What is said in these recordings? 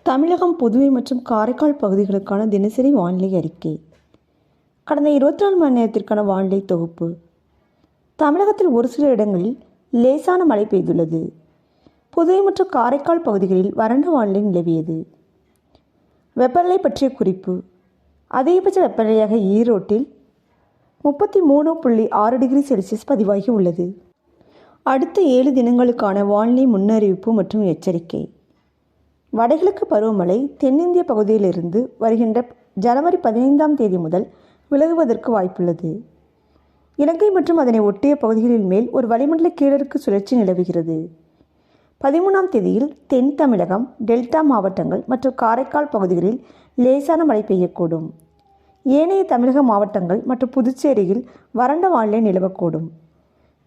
தமிழகம், புதுவை மற்றும் காரைக்கால் பகுதிகளுக்கான தினசரி வானிலை அறிக்கை. கடந்த 24 மணி நேரத்திற்கான வானிலை தொகுப்பு. தமிழகத்தில் ஒரு சில இடங்களில் லேசான மழை பெய்துள்ளது. புதுவை மற்றும் காரைக்கால் பகுதிகளில் வறண்ட வானிலை நிலவியது. வெப்பநிலை பற்றிய குறிப்பு. அதிகபட்ச வெப்பநிலையாக ஈரோட்டில் 33.6 டிகிரி செல்சியஸ் பதிவாகி உள்ளது. அடுத்த 7 தினங்களுக்கான வானிலை முன்னறிவிப்பு மற்றும் எச்சரிக்கை. வடகிழக்கு பருவமழை தென்னிந்திய பகுதியிலிருந்து வருகின்ற ஜனவரி 15ஆம் தேதி முதல் விலகுவதற்கு வாய்ப்புள்ளது. இலங்கை மற்றும் அதனை ஒட்டிய பகுதிகளின் மேல் ஒரு வளிமண்டல கீழடுக்கு சுழற்சி நிலவுகிறது. 13ஆம் தேதியில் தென் தமிழகம், டெல்டா மாவட்டங்கள் மற்றும் காரைக்கால் பகுதிகளில் லேசான மழை பெய்யக்கூடும். ஏனைய தமிழக மாவட்டங்கள் மற்றும் புதுச்சேரியில் வறண்ட வானிலை நிலவக்கூடும்.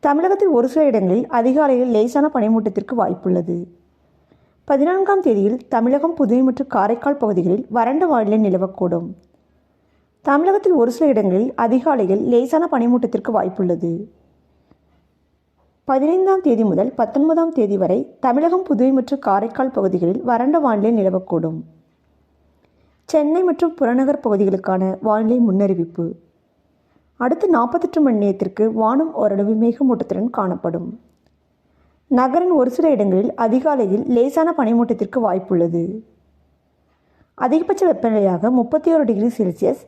தமிழகத்தில் ஒரு சில இடங்களில் அதிகாலையில் லேசான பனிமூட்டத்திற்கு வாய்ப்புள்ளது. 14ஆம் தேதியில் தமிழகம், புதுவை மற்றும் காரைக்கால் பகுதிகளில் வறண்ட வானிலை நிலவக்கூடும். தமிழகத்தில் ஒரு சில இடங்களில் அதிகாலையில் லேசான பனிமூட்டத்திற்கு வாய்ப்புள்ளது. 15ஆம் தேதி முதல் 19ஆம் தேதி வரை தமிழகம், புதுவை மற்றும் காரைக்கால் பகுதிகளில் வறண்ட வானிலை நிலவக்கூடும். சென்னை மற்றும் புறநகர் பகுதிகளுக்கான வானிலை முன்னறிவிப்பு. அடுத்த 48 மணி நேரத்திற்கு வானம் ஓரளவு மேகமூட்டத்துடன் காணப்படும். நகரின் ஒரு சில இடங்களில் அதிகாலையில் லேசான பனிமூட்டத்திற்கு வாய்ப்புள்ளது. அதிகபட்ச வெப்பநிலையாக 31 டிகிரி செல்சியஸ்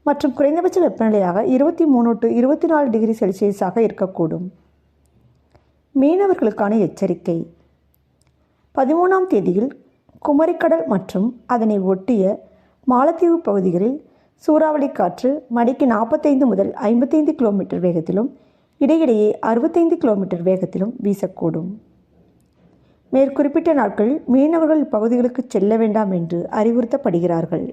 மற்றும் குறைந்தபட்ச வெப்பநிலையாக 23 to 24 டிகிரி செல்சியஸாக இருக்கக்கூடும். மீனவர்களுக்கான எச்சரிக்கை. 13ஆம் தேதியில் குமரிக்கடல் மற்றும் அதனை ஒட்டிய மாலத்தீவு பகுதிகளில் சூறாவளி காற்று மணிக்கு 45 முதல் 55 கிலோமீட்டர் வேகத்திலும் இடையிடையே 65 கிலோமீட்டர் வேகத்திலும் வீசக்கூடும். மேற்குறிப்பிட்ட நாட்களில் மீனவர்கள் இப்பகுதிகளுக்கு செல்ல வேண்டாம் என்று அறிவுறுத்தப்படுகிறார்கள்.